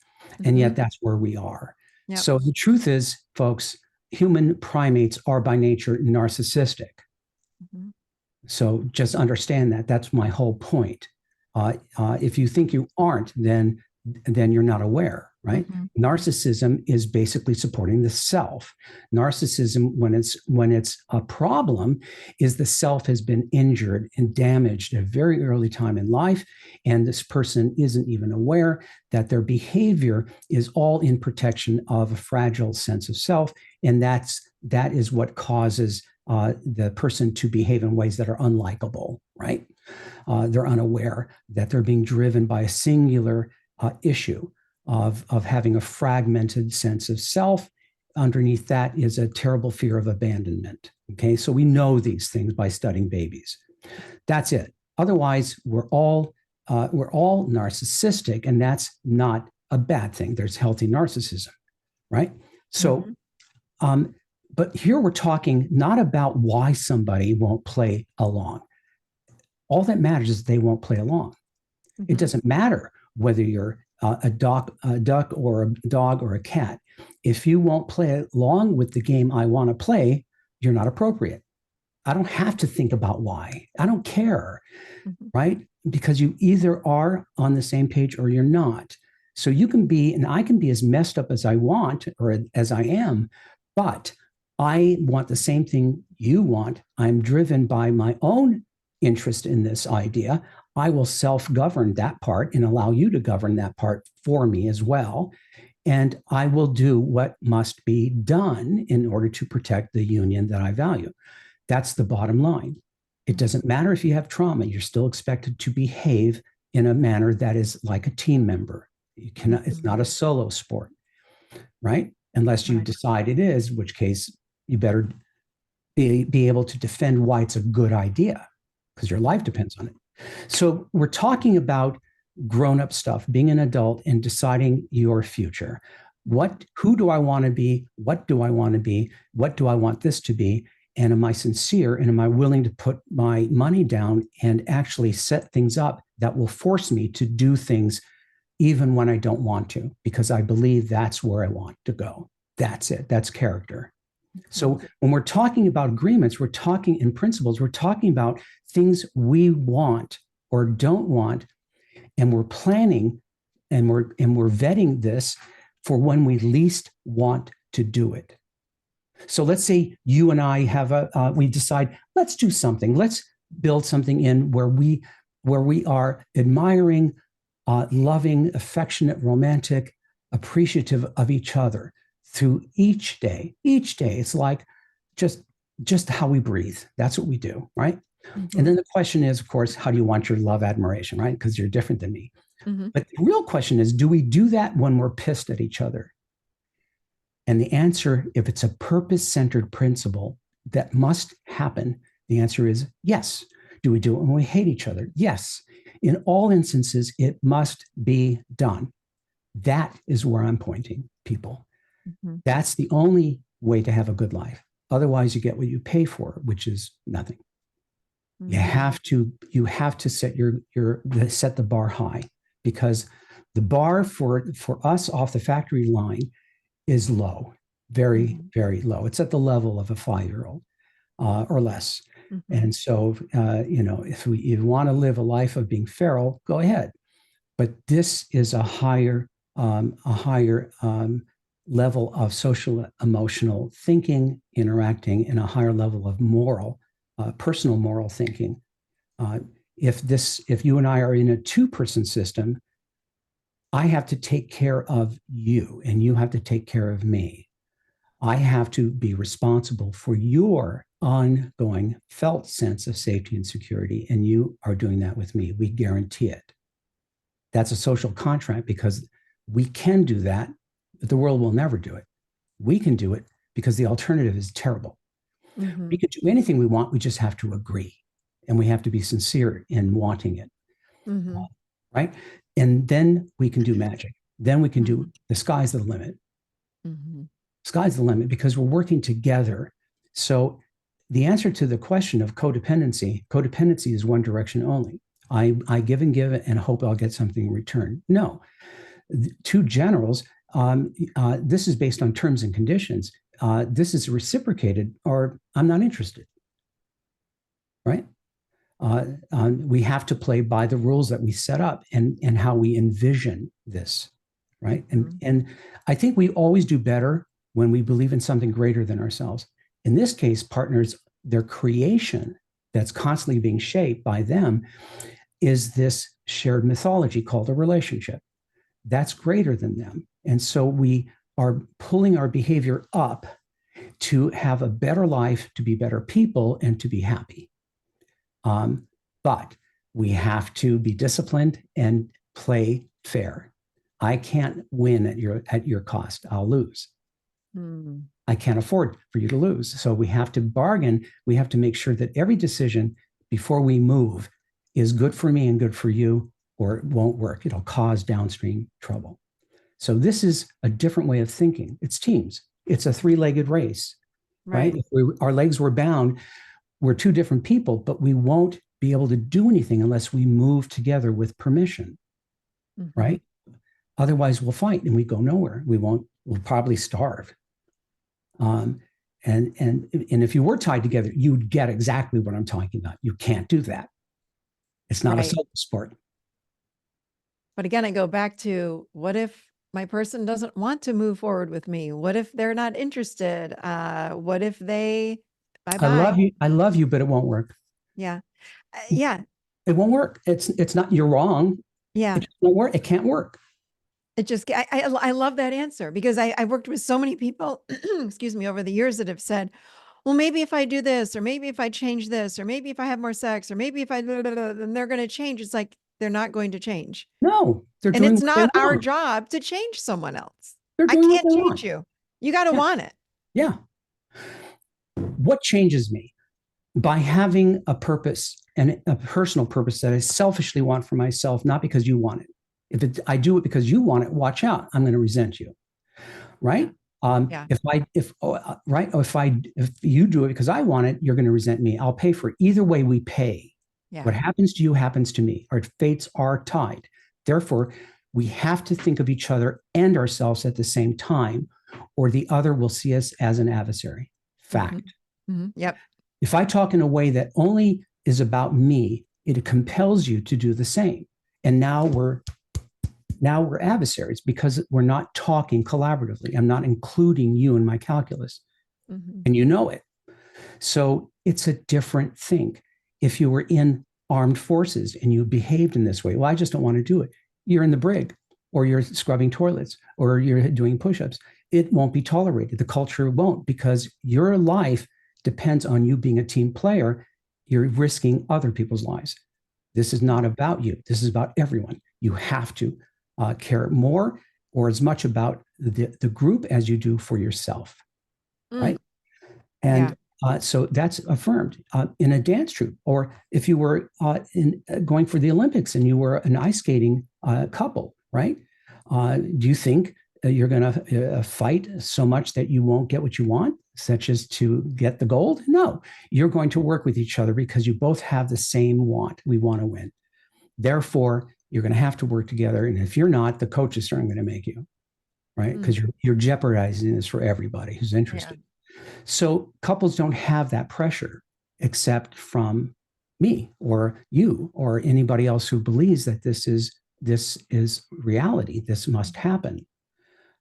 And yet that's where we are. Yep. So the truth is, folks, human primates are by nature narcissistic. Mm-hmm. So just understand that. That's my whole point. If you think you aren't, then you're not aware, right? Mm-hmm. Narcissism is basically supporting the self. Narcissism, when it's a problem, is the self has been injured and damaged at a very early time in life, and this person isn't even aware that their behavior is all in protection of a fragile sense of self, and that is what causes the person to behave in ways that are unlikable, right? They're unaware that they're being driven by a singular issue of having a fragmented sense of self. Underneath that is a terrible fear of abandonment. Okay, so we know these things by studying babies. That's it. Otherwise, we're all narcissistic, and that's not a bad thing. There's healthy narcissism, right? So, but here we're talking not about why somebody won't play along. All that matters is they won't play along. Mm-hmm. It doesn't matter whether you're a duck or a dog or a cat. If you won't play along with the game I want to play, you're not appropriate. I don't have to think about why. I don't care, right? Because you either are on the same page or you're not. So you can be, and I can be as messed up as I want or as I am, but I want the same thing you want. I'm driven by my own interest in this idea. I will self-govern that part and allow you to govern that part for me as well. And I will do what must be done in order to protect the union that I value. That's the bottom line. It doesn't matter if you have trauma, you're still expected to behave in a manner that is like a team member. You cannot, it's not a solo sport, right? Unless you decide it is, in which case you better be able to defend why it's a good idea, because your life depends on it. So we're talking about grown-up stuff, being an adult and deciding your future. Who do I want to be? What do I want to be? What do I want this to be? And am I sincere? And am I willing to put my money down and actually set things up that will force me to do things even when I don't want to, because I believe that's where I want to go. That's it. That's character. So when we're talking about agreements, we're talking in principles, we're talking about things we want or don't want, and we're planning and we're vetting this for when we least want to do it. So let's say you and I have we decide, let's do something. Let's build something in where we are admiring, loving, affectionate, romantic, appreciative of each other through each day. Each day, it's like just how we breathe. That's what we do, right? And then the question is, of course, how do you want your love, admiration, right? Because you're different than me. But the real question is, do we do that when we're pissed at each other? And the answer, if it's a purpose-centered principle that must happen, the answer is yes. Do we do it when we hate each other? Yes. In all instances, it must be done. That is where I'm pointing people. That's the only way to have a good life. Otherwise, you get what you pay for, which is nothing. You have to set set the bar high, because the bar for us off the factory line is low, very, very low. It's at the level of a 5-year-old or less. And so, if you want to live a life of being feral, go ahead. But this is a higher level of social emotional thinking, interacting, and a higher level of moral, personal moral thinking. If you and I are in a 2-person system, I have to take care of you and you have to take care of me. I have to be responsible for your ongoing felt sense of safety and security, and you are doing that with me. We guarantee it. That's a social contract because we can do that, but the world will never do it. We can do it because the alternative is terrible. We can do anything we want. We just have to agree, and we have to be sincere in wanting it. Right? And then we can do magic. Then we can do the sky's the limit. Sky's the limit because we're working together. So the answer to the question of codependency is one direction only. I give and hope I'll get something in return. No. Two generals, this is based on terms and conditions. This is reciprocated, or I'm not interested. Right? We have to play by the rules that we set up and how we envision this. right? Mhm. And I think we always do better when we believe in something greater than ourselves. In this case, partners, their creation that's constantly being shaped by them is this shared mythology called a relationship. That's greater than them. And so we are pulling our behavior up to have a better life, to be better people, and to be happy. But we have to be disciplined and play fair. I can't win at your cost. I'll lose. Mm. I can't afford for you to lose. So we have to bargain. We have to make sure that every decision before we move is good for me and good for you, or it won't work. It'll cause downstream trouble. So this is a different way of thinking. It's teams. It's a three-legged race, right? Right. If our legs were bound, we're two different people, but we won't be able to do anything unless we move together with permission, Mhm. right? Otherwise, we'll fight and we go nowhere. We'll probably starve. Um, and if you were tied together, you'd get exactly what I'm talking about. You can't do that. It's not a Right. solo sport. But again, I go back to, what if my person doesn't want to move forward with me? What if they're not interested? What if they, bye I love bye? you. I love you, but it won't work. Yeah. Yeah. It won't work. It's not. You're wrong. It Yeah. just won't work. It can't work. It just, I love that answer, because I worked with so many people, excuse me, over the years that have said, well, maybe if I do this, or maybe if I change this, or maybe if I have more sex, or maybe if I, then they're going to change. It's like, they're not going to change. No, they're And doing it's what they not our want. job to change someone else. They're I doing what can't they change want. you. You got to Yeah. want it. Yeah. What changes me? By having a purpose and a personal purpose that I selfishly want for myself, not because you want it. I do it because you want it, watch out. I'm going to resent you, Yeah. right? Yeah. If you do it because I want it, you're going to resent me. I'll pay for it. Either way, we pay. Yeah. What happens to you happens to me. Our fates are tied. Therefore, we have to think of each other and ourselves at the same time, or the other will see us as an adversary. Mm-hmm. Fact. Mm-hmm. Yep. If I talk in a way that only is about me, it compels you to do the same. And now we're adversaries because we're not talking collaboratively. I'm not including you in my calculus, Mm-hmm. and you know it. So it's a different thing. If you were in armed forces and you behaved in this way, well, I just don't want to do it. You're in the brig, or you're scrubbing toilets, or you're doing push-ups. It won't be tolerated. The culture won't, because your life depends on you being a team player. You're risking other people's lives. This is not about you. This is about everyone. You have to care more or as much about the group as you do for yourself, Mm. right? And Yeah. so that's affirmed in a dance troupe. Or if you were going for the Olympics and you were an ice skating couple, right? Do you think you're going to fight so much that you won't get what you want, such as to get the gold? No, you're going to work with each other because you both have the same want. We want to win. Therefore, you're going to have to work together. And if you're not, the coaches aren't going to make you, right? Because Mm. you're jeopardizing this for everybody who's Yeah. interested. So couples don't have that pressure except from me or you or anybody else who believes that this is reality. This must happen.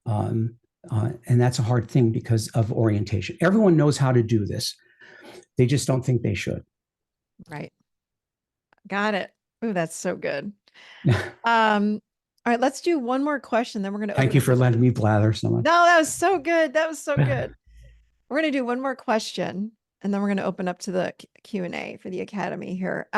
Um, and that's a hard thing because of orientation. Everyone knows how to do this. They just don't think they should. Right. Got it. Oh, that's so good. Um, all right, let's do one more question, then we're going to Thank open you up. for letting me blather so much. No, that was so good. That was so good. We're going to do one more question, and then we're going to open up to the Q&A for the Academy here.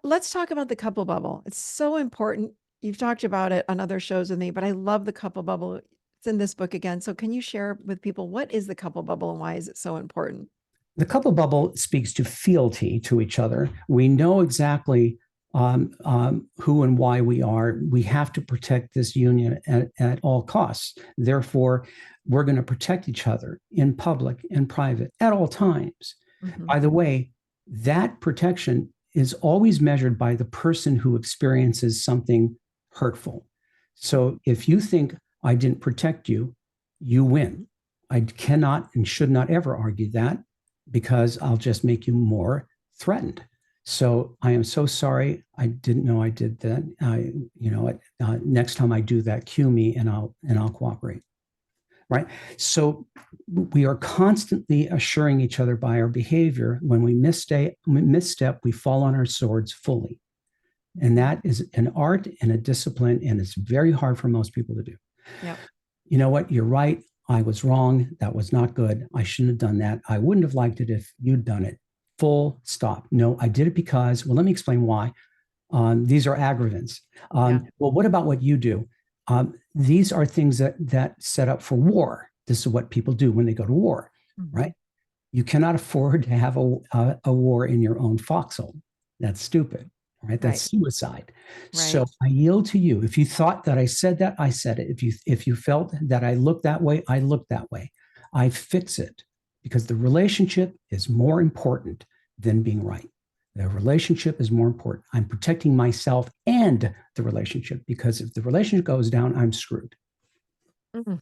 Let's talk about the couple bubble. It's so important. You've talked about it on other shows with me, but I love the couple bubble. It's in this book again. So can you share with people, what is the couple bubble and why is it so important? The couple bubble speaks to fealty to each other. We know exactly who and why we are. We have to protect this union at all costs. Therefore, we're going to protect each other in public and private at all times. Mm-hmm. By the way, that protection is always measured by the person who experiences something hurtful. So if you think I didn't protect you, you win. I cannot and should not ever argue that, because I'll just make you more threatened. So I am so sorry. I didn't know I did that. Next time I do that, cue me and I'll cooperate. Right. So we are constantly assuring each other by our behavior. When we misstep, we fall on our swords fully. And that is an art and a discipline, and it's very hard for most people to do. Yep. You know what? You're right. I was wrong. That was not good. I shouldn't have done that. I wouldn't have liked it if you'd done it. Full stop. No, I did it because, well, let me explain why. These are aggravants. Yeah. Well, what about what you do? These are things that set up for war. This is what people do when they go to war, right? You cannot afford to have a war in your own foxhole. That's stupid, right? That's suicide. Right. So I yield to you. If you thought that I said that, I said it. If you felt that I looked that way, I looked that way. I fix it because the relationship is more important than being right. The relationship is more important. I'm protecting myself and the relationship, because if the relationship goes down, I'm screwed. Mm-hmm.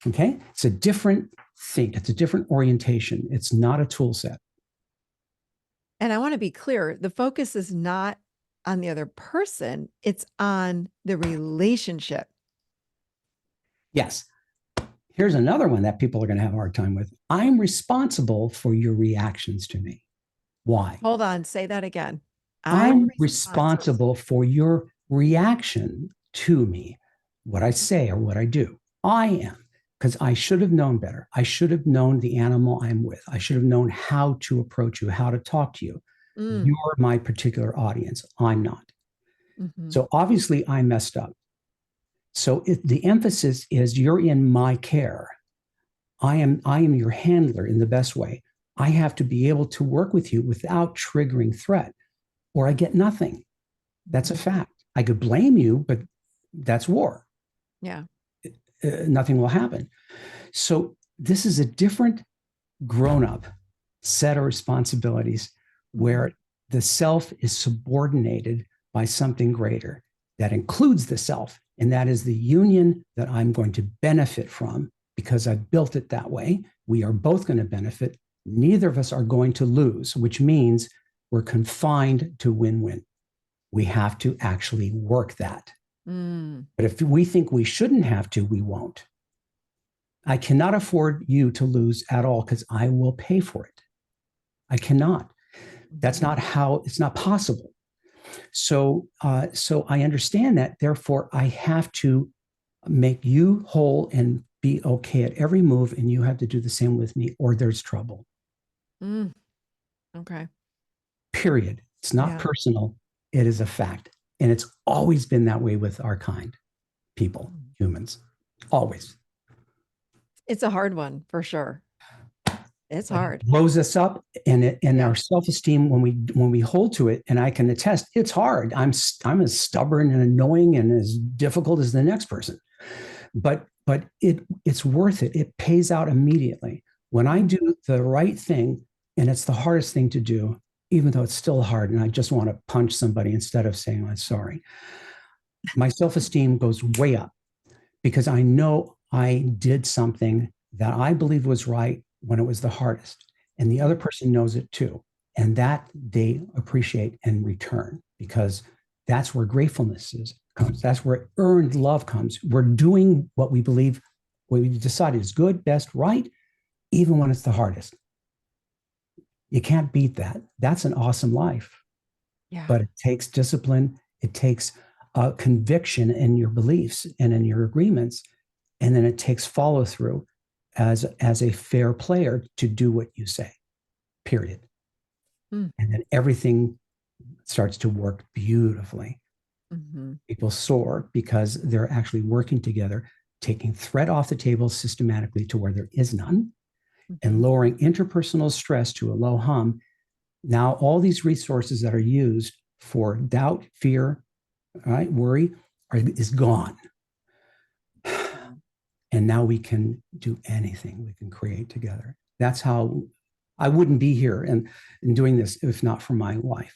Okay? It's a different thing. It's a different orientation. It's not a tool set. And I want to be clear, the focus is not on the other person, it's on the relationship. Yes. Here's another one that people are going to have a hard time with. I'm responsible for your reactions to me. Why? Hold on, say that again. I'm responsible for your reaction to me, what I say or what I do. I am, because I should have known better. I should have known the animal I'm with. I should have known how to approach you, how to talk to you. You're my particular audience. I'm not. So obviously I messed up. So the emphasis is you're in my care. I am your handler in the best way. I have to be able to work with you without triggering threat, or I get nothing. That's a fact. I could blame you, but that's war. Yeah. Nothing will happen. So this is a different grown-up set of responsibilities where the self is subordinated by something greater that includes the self, and that is the union that I'm going to benefit from because I've built it that way. We are both going to benefit. Neither of us are going to lose, which means we're confined to win-win. We have to actually work that. But if we think we shouldn't have to, we won't. I cannot afford you to lose at all because I will pay for it. I cannot. That's not how, it's not possible. So I understand that. Therefore, I have to make you whole and be okay at every move, and you have to do the same with me, or there's trouble. Okay. Period. It's not personal. It is a fact. And it's always been that way with our kind, people, humans, always. It's a hard one for sure. It's hard. It blows us up, and our self-esteem when we hold to it, and I can attest, it's hard. I'm as stubborn and annoying and as difficult as the next person, but it's worth it. It pays out immediately when I do the right thing, and it's the hardest thing to do, even though it's still hard, and I just want to punch somebody instead of saying I'm sorry. My self-esteem goes way up because I know I did something that I believe was right when it was the hardest, and the other person knows it too, and that they appreciate and return, because that's where gratefulness comes. That's where earned love comes. We're doing what we believe, what we decided is good, best, right, even when it's the hardest. You can't beat that. That's an awesome life. Yeah. But it takes discipline. It takes conviction in your beliefs and in your agreements, and then it takes follow through as a fair player to do what you say, period. And then everything starts to work beautifully. People soar because they're actually working together, taking threat off the table systematically to where there is none, and lowering interpersonal stress to a low hum. Now, all these resources that are used for doubt, fear, right, worry is gone. And now we can do anything. We can create together. That's how I wouldn't be here and doing this if not for my wife.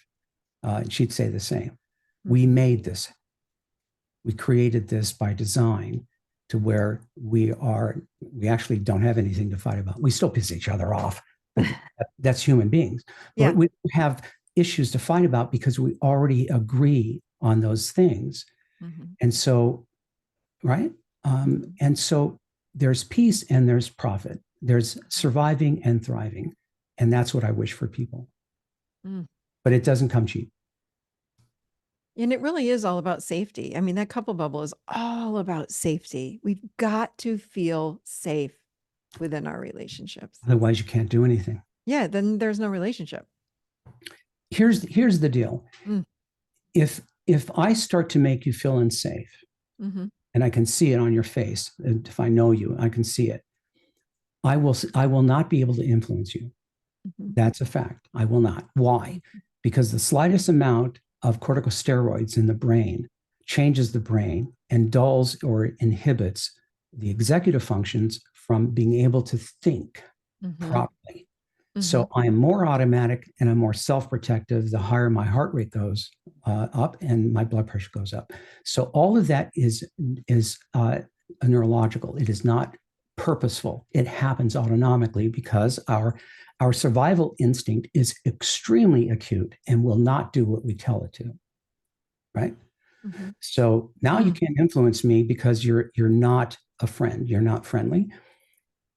She'd say the same. We made this. We created this by design to where we actually don't have anything to fight about. We still piss each other off. That's human beings. But we have issues to fight about because we already agree on those things. Mm-hmm. And so, right? And so there's peace and there's profit. There's surviving and thriving. And that's what I wish for people. Mm. But it doesn't come cheap. And it really is all about safety. I mean, that couple bubble is all about safety. We've got to feel safe within our relationships. Otherwise, you can't do anything. Yeah, then there's no relationship. Here's the deal. Mm. If I start to make you feel unsafe, Mm-hmm. and I can see it on your face, and if I know you, I can see it, I will not be able to influence you. Mm-hmm. That's a fact. I will not. Why? Because the slightest amount of corticosteroids in the brain changes the brain and dulls or inhibits the executive functions from being able to think properly. So I am more automatic and I'm more self-protective the higher my heart rate goes up and my blood pressure goes up. So all of that is a neurological. It is not purposeful. It happens autonomically because our survival instinct is extremely acute and will not do what we tell it to. Right? Mm-hmm. So now you can't influence me because you're not a friend. You're not friendly.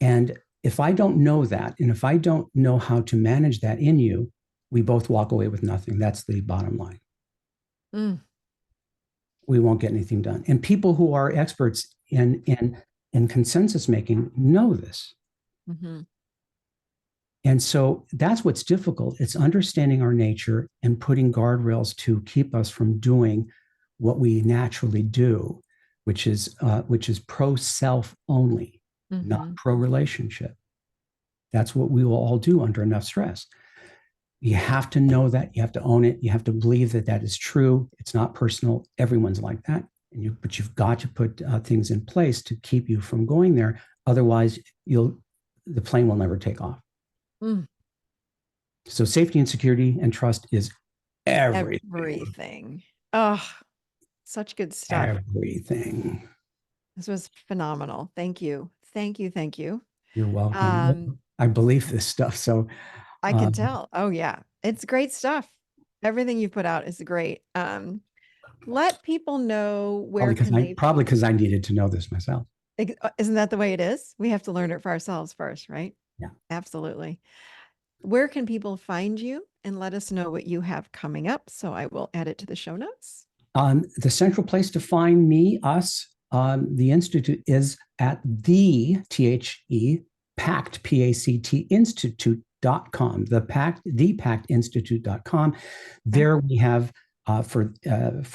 And if I don't know that, and if I don't know how to manage that in you, we both walk away with nothing. That's the bottom line. Mm. We won't get anything done. And people who are experts in consensus making know this. Mm-hmm. And so that's what's difficult. It's understanding our nature and putting guardrails to keep us from doing what we naturally do, which is pro self only, not pro relationship. That's what we will all do under enough stress. You have to know that. You have to own it. You have to believe that that is true. It's not personal. Everyone's like that. But you've got to put things in place to keep you from going there. Otherwise, the plane will never take off. Mm. So safety and security and trust is everything. Oh, such good stuff. Everything. This was phenomenal. Thank you. Thank you. Thank you. You're welcome. I believe this stuff. So I can tell. Oh yeah. It's great stuff. Everything you put out is great. Let people know where probably because I needed to know this myself. Isn't that the way it is? We have to learn it for ourselves first, right? Yeah. Absolutely. Where can people find you and let us know what you have coming up? So I will add it to the show notes. The central place to find me, us, the Institute is at the PACT, PACT Institute.com, the PACT Institute.com. There we have for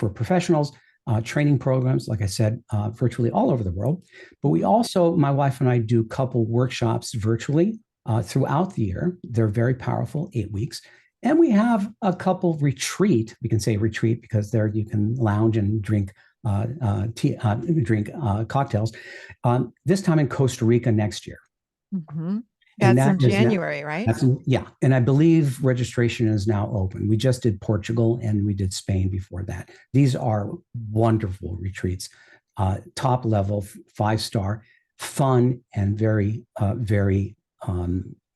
professionals, training programs, like I said, virtually all over the world. But we also, my wife and I, do couple workshops virtually throughout the year. They're very powerful, 8 weeks. And we have a couple retreat. We can say retreat because there you can lounge and drink cocktails. This time in Costa Rica next year. Mm-hmm. That's in January, right? Yeah. And I believe registration is now open. We just did Portugal and we did Spain before that. These are wonderful retreats, top level, 5-star, fun, and very, very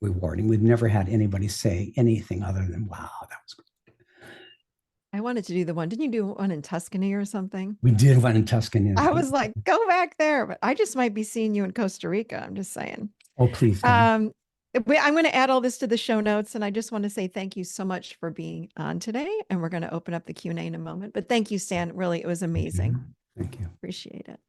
rewarding. We've never had anybody say anything other than, wow, that was great. I wanted to do the one. Didn't you do one in Tuscany or something? We did one in Tuscany. I was like, go back there, but I just might be seeing you in Costa Rica. I'm just saying. Oh, please. I'm going to add all this to the show notes, and I just want to say thank you so much for being on today. And we're going to open up the Q&A in a moment. But thank you, Stan. Really, it was amazing. Thank you. Appreciate it.